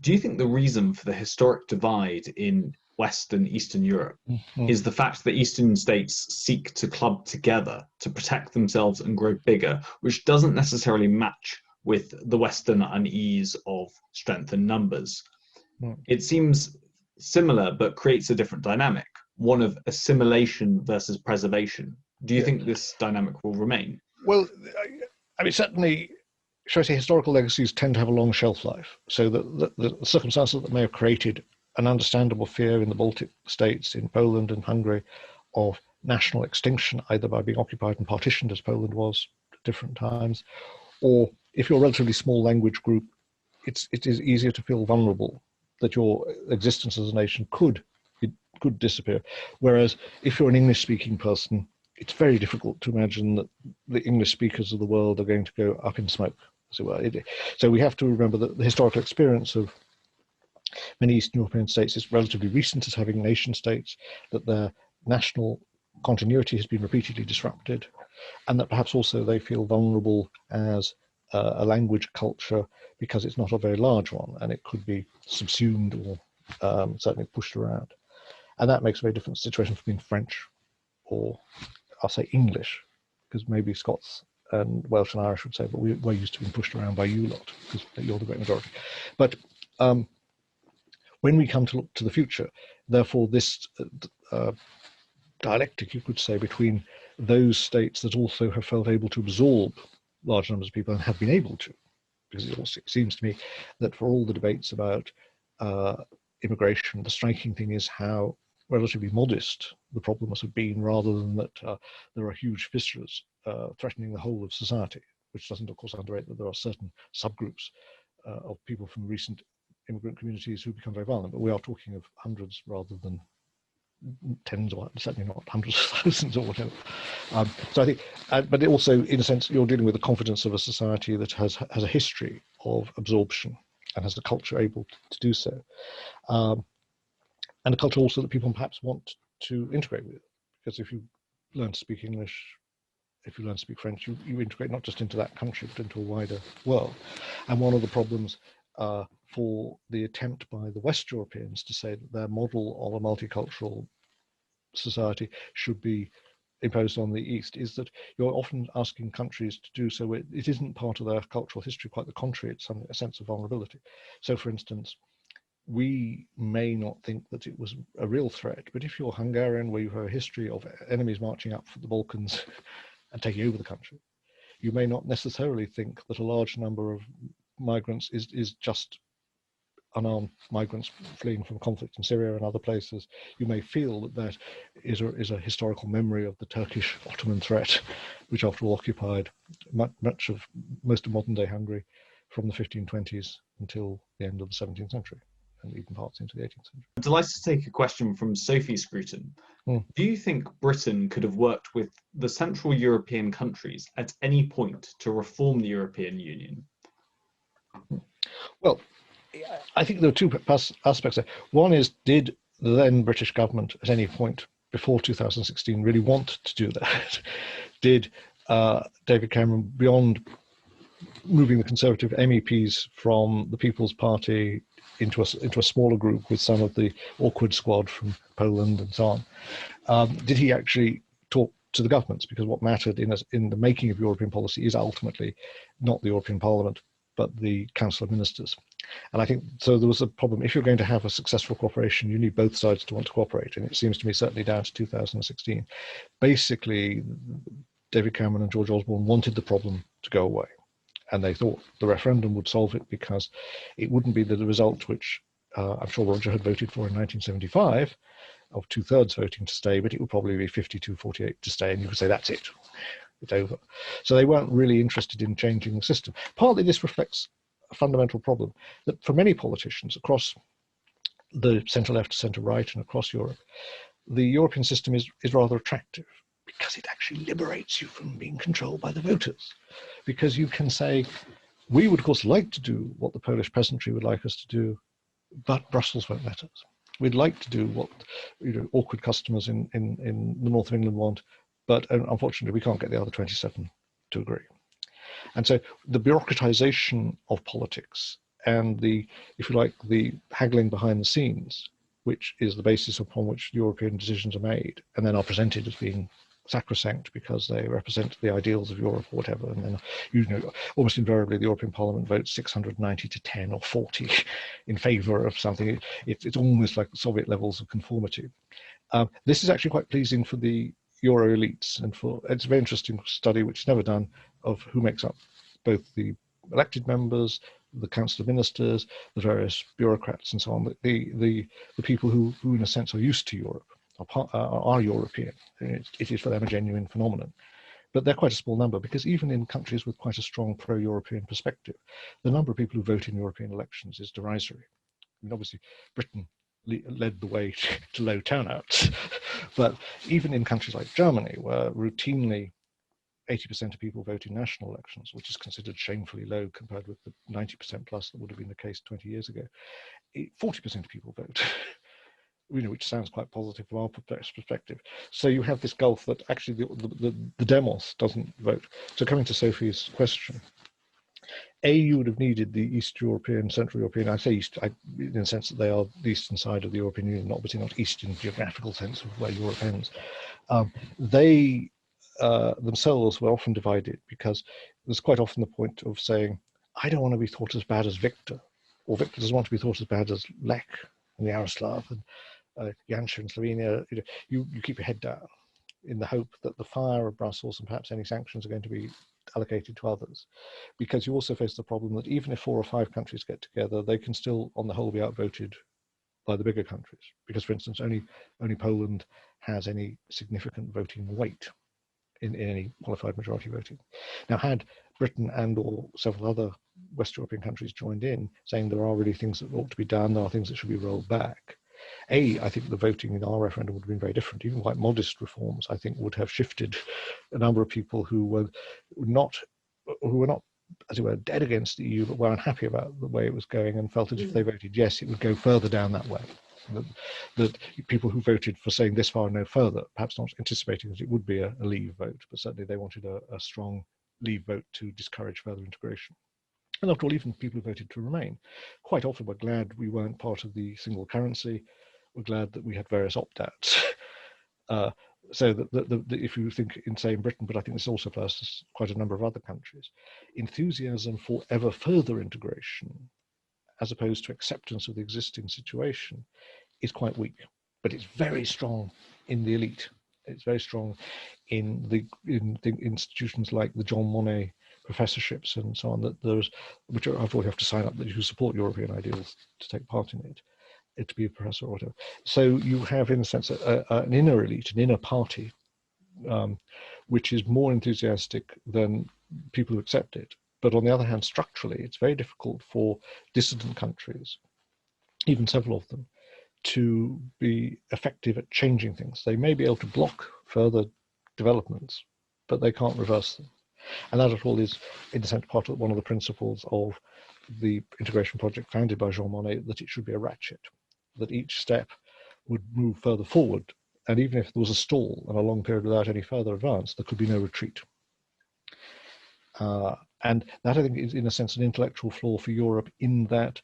Speaker 2: Do you think the reason for the historic divide in West and Eastern Europe is the fact that Eastern states seek to club together to protect themselves and grow bigger, which doesn't necessarily match with the Western unease of strength and numbers? It seems similar, but creates a different dynamic, one of assimilation versus preservation. Do you think this dynamic will remain?
Speaker 3: Well, I mean, certainly, shall I say, historical legacies tend to have a long shelf life. So the circumstances that may have created an understandable fear in the Baltic states, in Poland and Hungary, of national extinction, either by being occupied and partitioned, as Poland was at different times, or if you're a relatively small language group, it is easier to feel vulnerable that your existence as a nation could disappear. Whereas if you're an English-speaking person, it's very difficult to imagine that the English speakers of the world are going to go up in smoke, as it were. So we have to remember that the historical experience of many Eastern European states is relatively recent as having nation states, that their national continuity has been repeatedly disrupted, and that perhaps also they feel vulnerable as a language culture because it's not a very large one and it could be subsumed or certainly pushed around. And that makes a very different situation from being French, or I'll say English, because maybe Scots and Welsh and Irish would say, but we're used to being pushed around by you lot because you're the great majority. But when we come to look to the future, therefore this dialectic, you could say, between those states that also have felt able to absorb large numbers of people and have been able to, because it also seems to me that for all the debates about immigration, the striking thing is how relatively modest the problem must have been, rather than that there are huge fissures threatening the whole of society, which doesn't, of course, underrate that there are certain subgroups of people from recent immigrant communities who become very violent. But we are talking of hundreds rather than tens, or certainly not hundreds of thousands or whatever. So I think, but also, in a sense, you're dealing with the confidence of a society that has a history of absorption and has a culture able to do so. And a culture also that people perhaps want to integrate with, because if you learn to speak English, if you learn to speak French, you integrate not just into that country, but into a wider world. And one of the problems for the attempt by the West Europeans to say that their model of a multicultural society should be imposed on the East is that you're often asking countries to do so. It isn't part of their cultural history, quite the contrary, it's a sense of vulnerability. So for instance, we may not think that it was a real threat, but if you're Hungarian, where you have a history of enemies marching up from the Balkans and taking over the country, you may not necessarily think that a large number of migrants is just unarmed migrants fleeing from conflict in Syria and other places. You may feel that that is a historical memory of the Turkish Ottoman threat, which after all occupied most of modern day Hungary from the 1520s until the end of the 17th century, and even parts into the 18th century.
Speaker 2: I'm delighted to take a question from Sophie Scruton. Do you think Britain could have worked with the Central European countries at any point to reform the European Union?
Speaker 3: Well, I think there are two aspects there. One is, did the then British government at any point before 2016 really want to do that? Did David Cameron, beyond moving the Conservative MEPs from the People's Party into a smaller group with some of the awkward squad from Poland and so on, did he actually talk to the governments? Because what mattered in the making of European policy is ultimately not the European Parliament, but the Council of Ministers. And I think, so there was a problem. If you're going to have a successful cooperation, you need both sides to want to cooperate. And it seems to me certainly down to 2016. Basically, David Cameron and George Osborne wanted the problem to go away. And they thought the referendum would solve it because it wouldn't be the result which I'm sure Roger had voted for in 1975 of 2/3 voting to stay, but it would probably be 52-48 to stay. And you could say, that's it, it's over. So they weren't really interested in changing the system. Partly this reflects a fundamental problem that for many politicians across the centre left to centre right and across Europe, the European system is rather attractive because it actually liberates you from being controlled by the voters. Because you can say, we would of course like to do what the Polish peasantry would like us to do, but Brussels won't let us. We'd like to do what awkward customers in the north of England want, but unfortunately we can't get the other 27 to agree. And so the bureaucratization of politics and the, if you like, the haggling behind the scenes, which is the basis upon which European decisions are made and then are presented as being sacrosanct because they represent the ideals of Europe or whatever. And then, almost invariably the European Parliament votes 690 to 10 or 40 in favor of something. It's almost like Soviet levels of conformity. This is actually quite pleasing for the Euro elites, and it's a very interesting study which is never done of who makes up both the elected members, the Council of Ministers, the various bureaucrats and so on, the people who in a sense are used to Europe, are European. It is for them a genuine phenomenon. But they're quite a small number, because even in countries with quite a strong pro-European perspective, the number of people who vote in European elections is derisory. I mean, obviously, Britain led the way to low turnouts, but even in countries like Germany, where routinely 80% of people vote in national elections, which is considered shamefully low compared with the 90% plus that would have been the case 20 years ago, 40% of people vote. Which sounds quite positive from our perspective. So you have this gulf that actually the demos doesn't vote. So coming to Sophie's question, you would have needed the East European, Central European, I say East in the sense that they are the eastern side of the European Union, obviously not East in geographical sense of where Europe ends. They themselves were often divided, because there's quite often the point of saying, I don't want to be thought as bad as Victor, or Victor doesn't want to be thought as bad as Lech and the Yaroslav and Janša in Slovenia. You keep your head down in the hope that the fire of Brussels and perhaps any sanctions are going to be allocated to others, because you also face the problem that even if 4 or 5 countries get together, they can still on the whole be outvoted by the bigger countries, because for instance only Poland has any significant voting weight in any qualified majority voting. Now, had Britain and or several other West European countries joined in, saying there are really things that ought to be done, there are things that should be rolled back, I think the voting in our referendum would have been very different. Even quite modest reforms, I think, would have shifted a number of people who were not, as it were, dead against the EU, but were unhappy about the way it was going and felt that if they voted yes, it would go further down that way. That people who voted for saying this far and no further, perhaps not anticipating that it would be a leave vote, but certainly they wanted a strong leave vote to discourage further integration. And after all, even people who voted to remain, quite often were glad we weren't part of the single currency, were glad that we had various opt-outs. So that if you think in, say, in Britain, but I think this also applies to quite a number of other countries, enthusiasm for ever further integration, as opposed to acceptance of the existing situation, is quite weak. But it's very strong in the elite. It's very strong in the institutions like the John Monnet professorships and so on. That there's, which I thought you have to sign up that you support European ideals to take part in it, to be a professor or whatever. So you have, in a sense, an inner elite, an inner party, which is more enthusiastic than people who accept it. But on the other hand, structurally, it's very difficult for dissident countries, even several of them, to be effective at changing things. They may be able to block further developments, but they can't reverse them. And that at all is, in a sense, part of one of the principles of the integration project founded by Jean Monnet, that it should be a ratchet, that each step would move further forward. And even if there was a stall and a long period without any further advance, there could be no retreat. And that, I think, is in a sense an intellectual flaw for Europe, in that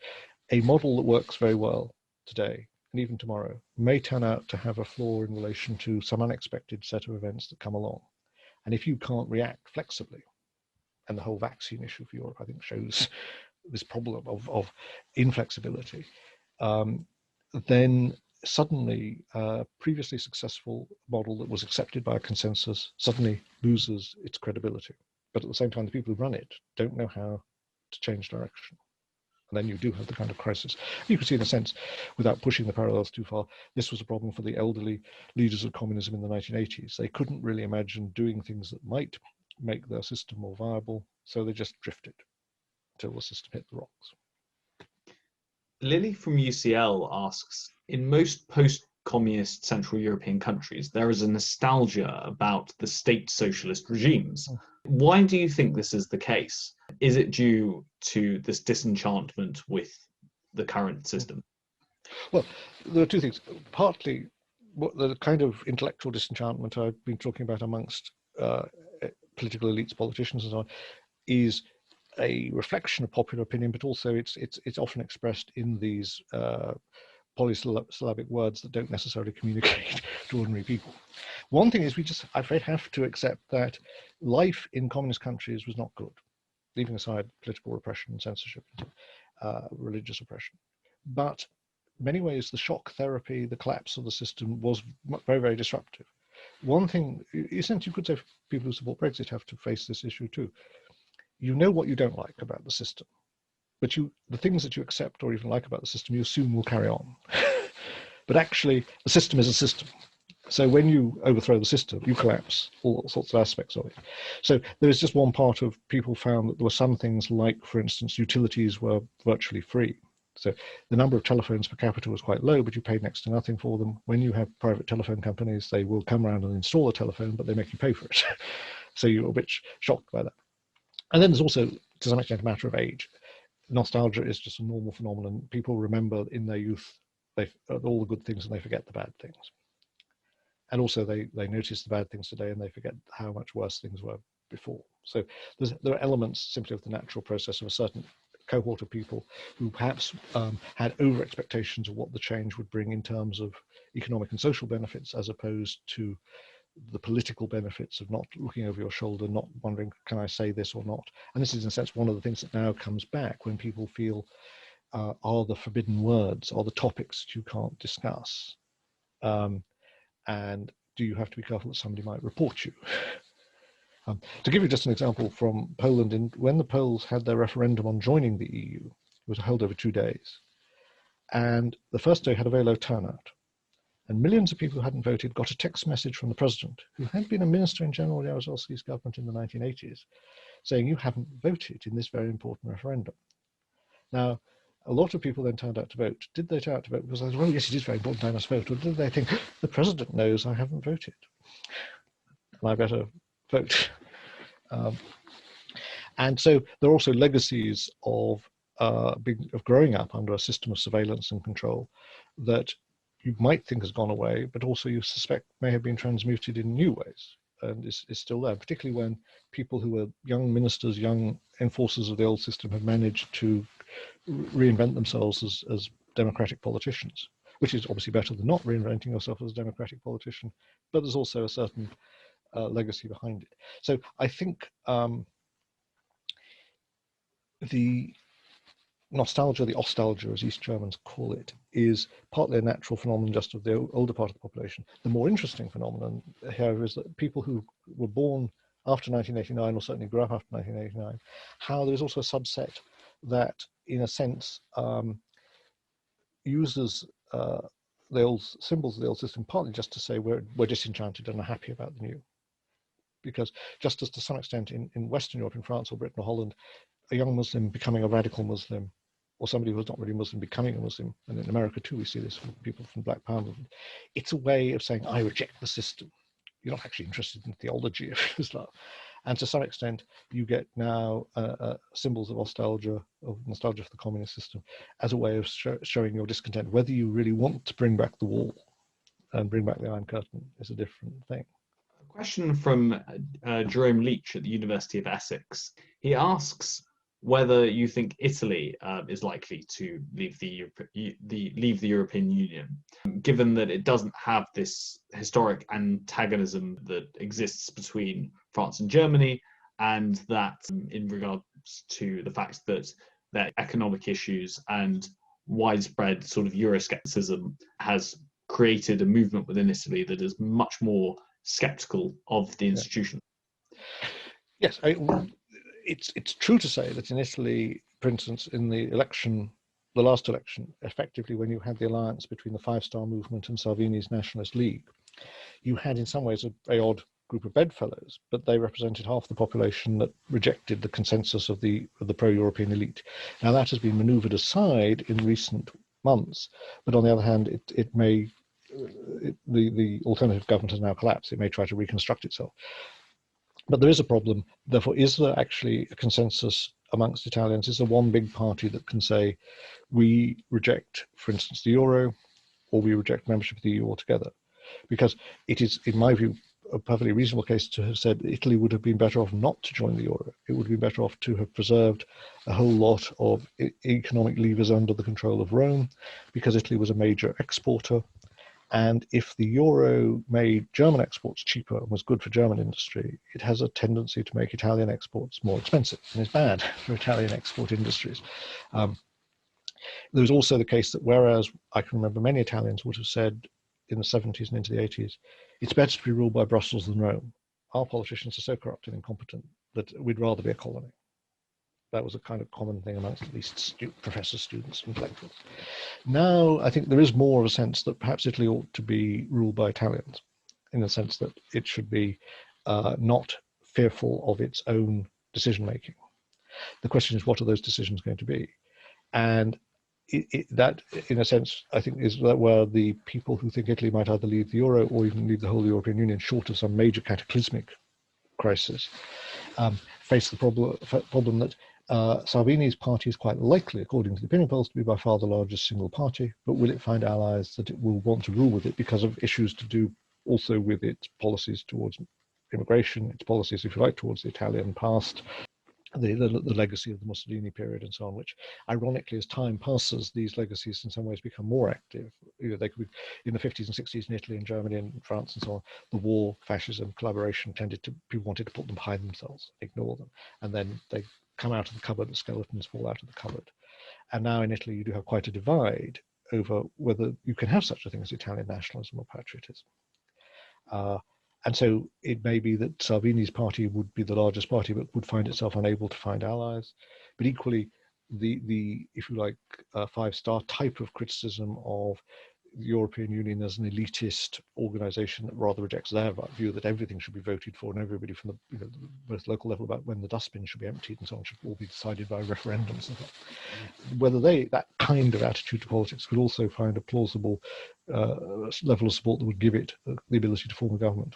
Speaker 3: a model that works very well today and even tomorrow may turn out to have a flaw in relation to some unexpected set of events that come along. And if you can't react flexibly, and the whole vaccine issue for Europe, I think, shows this problem of inflexibility, then suddenly a previously successful model that was accepted by a consensus suddenly loses its credibility. But at the same time, the people who run it don't know how to change direction. And then you do have the kind of crisis. You could see, in a sense, without pushing the parallels too far, this was a problem for the elderly leaders of communism in the 1980s. They couldn't really imagine doing things that might make their system more viable, so they just drifted until the system hit the rocks.
Speaker 2: Lily from UCL asks, in most post-communist Central European countries, there is a nostalgia about the state socialist regimes. Why do you think this is the case? Is it due to this disenchantment with the current system?
Speaker 3: Well, there are two things. Partly, what the kind of intellectual disenchantment I've been talking about amongst political elites, politicians, and so on, is a reflection of popular opinion, but also it's often expressed in these polysyllabic words that don't necessarily communicate to ordinary people. One thing is, I have to accept that life in communist countries was not good, leaving aside political repression, censorship, religious oppression. But in many ways, the shock therapy, the collapse of the system was very, very disruptive. One thing, essentially, you could say people who support Brexit have to face this issue too. You know what you don't like about the system, but the things that you accept or even like about the system, you assume will carry on. But actually, the system is a system. So when you overthrow the system, you collapse all sorts of aspects of it. So there is just one part of people found that there were some things like, for instance, utilities were virtually free. So the number of telephones per capita was quite low, but you paid next to nothing for them. When you have private telephone companies, they will come around and install a telephone, but they make you pay for it. So you're a bit shocked by that. And then there's also, to some extent, a matter of age. Nostalgia is just a normal phenomenon. People remember in their youth all the good things and they forget the bad things. And also they notice the bad things today and they forget how much worse things were before. So there are elements simply of the natural process of a certain cohort of people who perhaps had over expectations of what the change would bring in terms of economic and social benefits, as opposed to the political benefits of not looking over your shoulder, not wondering, can I say this or not? And this is, in a sense, one of the things that now comes back when people feel, are the forbidden words, are the topics that you can't discuss? And do you have to be careful that somebody might report you? To give you just an example from Poland, when the Poles had their referendum on joining the EU, it was held over 2 days. And the first day had a very low turnout. And millions of people who hadn't voted got a text message from the president, who had been a minister in General Jaruzelski's government in the 1980s, saying, you haven't voted in this very important referendum. Now, a lot of people then turned out to vote. Did they turn out to vote because they said, well, yes, it is very important, I must vote? Or did they think, the president knows I haven't voted, and I better vote? And so there are also legacies of growing up under a system of surveillance and control that you might think has gone away, but also you suspect may have been transmuted in new ways and is still there, particularly when people who were young ministers, young enforcers of the old system have managed to reinvent themselves as democratic politicians. which is obviously better than not reinventing yourself as a democratic politician, but there's also a certain legacy behind it. So I think the nostalgia, the ostalgia, as East Germans call it, is partly a natural phenomenon just of the older part of the population. The more interesting phenomenon, however, is that people who were born after 1989, or certainly grew up after 1989, how there is also a subset that, in a sense, uses the old symbols of the old system partly just to say we're disenchanted and unhappy about the new. Because just as to some extent in Western Europe, in France or Britain or Holland, a young Muslim becoming a radical Muslim, or somebody who's not really Muslim becoming a Muslim, and in America too we see this from people from Black Power movement, it's a way of saying I reject the system. You're not actually interested in theology of Islam. And to some extent, you get now symbols of nostalgia for the communist system as a way of showing your discontent. Whether you really want to bring back the wall and bring back the Iron Curtain is a different thing.
Speaker 2: A question from Jerome Leach at the University of Essex. He asks whether you think Italy is likely to leave the European Union, given that it doesn't have this historic antagonism that exists between France and Germany, and that in regards to the fact that their economic issues and widespread sort of Euroscepticism has created a movement within Italy that is much more skeptical of the institution.
Speaker 3: Yes, it's true to say that in Italy, for instance, in the last election, effectively when you had the alliance between the Five Star Movement and Salvini's Nationalist League, you had in some ways a very odd group of bedfellows, but they represented half the population that rejected the consensus of the pro-European elite. Now that has been manoeuvred aside in recent months, but on the other hand, the alternative government has now collapsed. It may try to reconstruct itself. But there is a problem. Therefore, is there actually a consensus amongst Italians? Is there one big party that can say, we reject, for instance, the euro, or we reject membership of the EU altogether? Because it is, in my view, a perfectly reasonable case to have said Italy would have been better off not to join the euro. It would have been better off to have preserved a whole lot of economic levers under the control of Rome, because Italy was a major exporter. And if the euro made German exports cheaper and was good for German industry, it has a tendency to make Italian exports more expensive, and is bad for Italian export industries. There's also the case that whereas I can remember many Italians would have said in the 70s and into the 80s, it's better to be ruled by Brussels than Rome. Our politicians are so corrupt and incompetent that we'd rather be a colony. That was a kind of common thing amongst at least professors, students, intellectuals. Now, I think there is more of a sense that perhaps Italy ought to be ruled by Italians, in the sense that it should be not fearful of its own decision-making. The question is, what are those decisions going to be? And that, in a sense, I think is where the people who think Italy might either leave the euro or even leave the whole European Union, short of some major cataclysmic crisis, face the problem that Salvini's party is quite likely, according to the opinion polls, to be by far the largest single party, but will it find allies that it will want to rule with it because of issues to do also with its policies towards immigration, its policies, if you like, towards the Italian past, the legacy of the Mussolini period and so on, which ironically, as time passes, these legacies in some ways become more active. You know, they could be in the 50s and 60s in Italy and Germany and France and so on. The war, fascism, collaboration people wanted to put them behind themselves, ignore them. And then they come out of the cupboard, the skeletons fall out of the cupboard. And now in Italy, you do have quite a divide over whether you can have such a thing as Italian nationalism or patriotism. And so it may be that Salvini's party would be the largest party, but would find itself unable to find allies. But equally, the if you like, five-star type of criticism of the European Union as an elitist organization that rather rejects their view that everything should be voted for and everybody from the most local level about when the dustbin should be emptied and so on should all be decided by referendums. Whether that kind of attitude to politics could also find a plausible level of support that would give it the ability to form a government.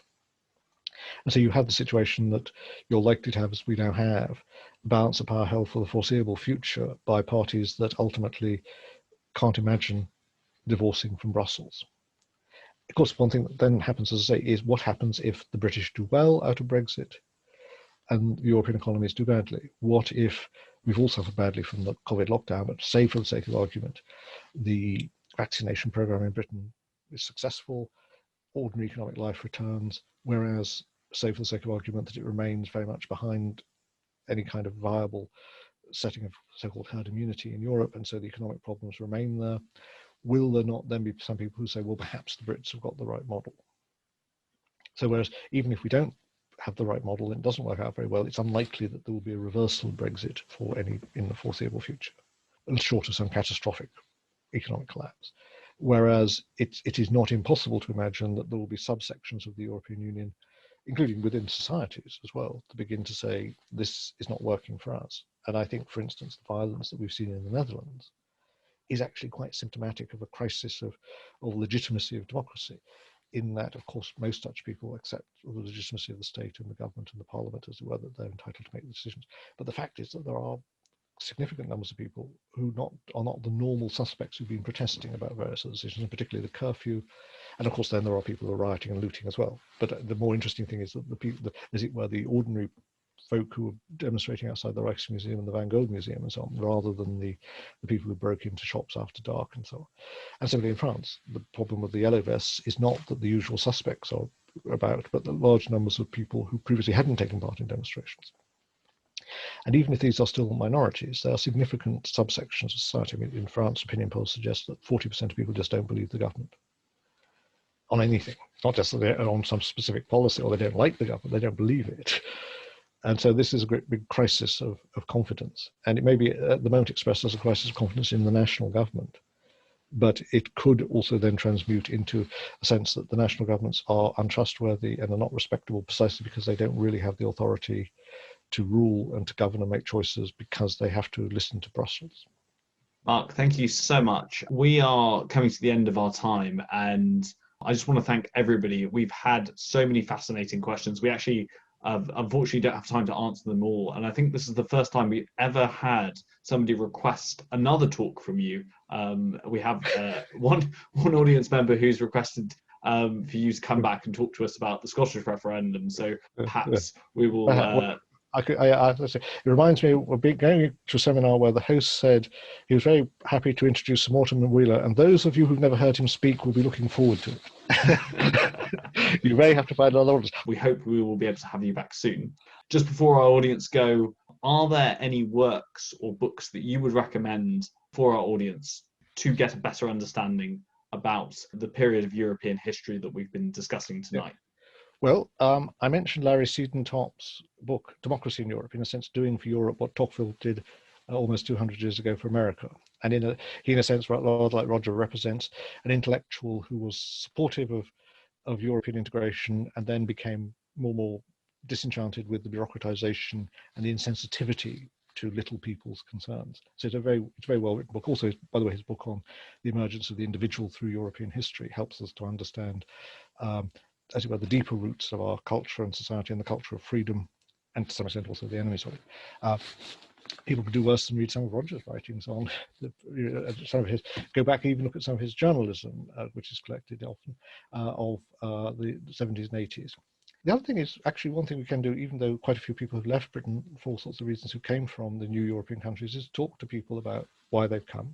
Speaker 3: And so you have the situation that you're likely to have, as we now have, a balance of power held for the foreseeable future by parties that ultimately can't imagine divorcing from Brussels. Of course, one thing that then happens, as I say, is what happens if the British do well out of Brexit and the European economies do badly? What if we've all suffered badly from the COVID lockdown, but say for the sake of argument, the vaccination program in Britain is successful, ordinary economic life returns, whereas, say for the sake of argument, that it remains very much behind any kind of viable setting of so-called herd immunity in Europe, and so the economic problems remain there. Will there not then be some people who say, well, perhaps the Brits have got the right model? So whereas even if we don't have the right model and it doesn't work out very well, it's unlikely that there will be a reversal of Brexit for any in the foreseeable future, short of some catastrophic economic collapse. Whereas it is not impossible to imagine that there will be subsections of the European Union, including within societies as well, to begin to say, this is not working for us. And I think, for instance, the violence that we've seen in the Netherlands is actually quite symptomatic of a crisis of legitimacy of democracy, in that, of course, most Dutch people accept the legitimacy of the state and the government and the parliament, as it were, that they're entitled to make the decisions. But the fact is that there are significant numbers of people who are not the normal suspects who've been protesting about various decisions, and particularly the curfew. And of course, then there are people who are rioting and looting as well. But the more interesting thing is that the people, as it were, the ordinary folk who were demonstrating outside the Rijksmuseum and the Van Gogh Museum and so on, rather than the people who broke into shops after dark and so on. And similarly in France, the problem with the yellow vests is not that the usual suspects are about, but the large numbers of people who previously hadn't taken part in demonstrations. And even if these are still minorities, there are significant subsections of society. I mean, in France, opinion polls suggest that 40% of people just don't believe the government on anything. It's not just that they're on some specific policy or they don't like the government, they don't believe it. And so this is a great big crisis of confidence. And it may be at the moment expressed as a crisis of confidence in the national government, but it could also then transmute into a sense that the national governments are untrustworthy and are not respectable precisely because they don't really have the authority to rule and to govern and make choices, because they have to listen to Brussels.
Speaker 2: Mark, thank you so much. We are coming to the end of our time, and I just want to thank everybody. We've had so many fascinating questions. We actually unfortunately don't have time to answer them all, and I think this is the first time we've ever had somebody request another talk from you. We have one audience member who's requested for you to come back and talk to us about the Scottish referendum, so perhaps we will
Speaker 3: it reminds me of going to a seminar where the host said he was very happy to introduce Sir Mortimer Wheeler, and those of you who've never heard him speak will be looking forward to it. You may have to find another audience.
Speaker 2: We hope we will be able to have you back soon. Just before our audience go, are there any works or books that you would recommend for our audience to get a better understanding about the period of European history that we've been discussing tonight?
Speaker 3: Yeah. Well, I mentioned Larry Seaton-Top's book, Democracy in Europe, in a sense doing for Europe what Tocqueville did almost 200 years ago for America. And he, in a sense, rather like Roger, represents an intellectual who was supportive of European integration and then became more disenchanted with the bureaucratization and the insensitivity to little people's concerns. So it's a very well written book. Also, by the way, his book on the emergence of the individual through European history helps us to understand as it were, the deeper roots of our culture and society and the culture of freedom, and to some extent also the enemies of it. People could do worse than read some of Roger's writings on some of his, go back and even look at some of his journalism, which is collected often, of the 70s and 80s. The other thing is, actually one thing we can do, even though quite a few people have left Britain for all sorts of reasons who came from the new European countries, is talk to people about why they've come,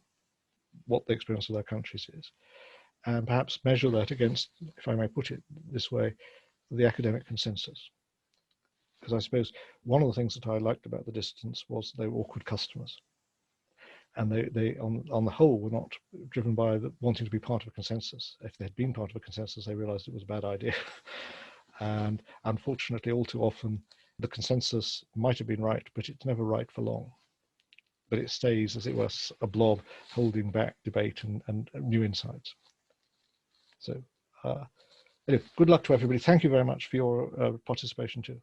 Speaker 3: what the experience of their countries is, and perhaps measure that against, if I may put it this way, the academic consensus. Because I suppose one of the things that I liked about the Dissidents was they were awkward customers. And they on the whole, were not driven by wanting to be part of a consensus. If they had been part of a consensus, they realized it was a bad idea. And unfortunately, all too often, the consensus might have been right, but it's never right for long. But it stays, as it were, a blob holding back debate and new insights. So anyway, good luck to everybody. Thank you very much for your participation too.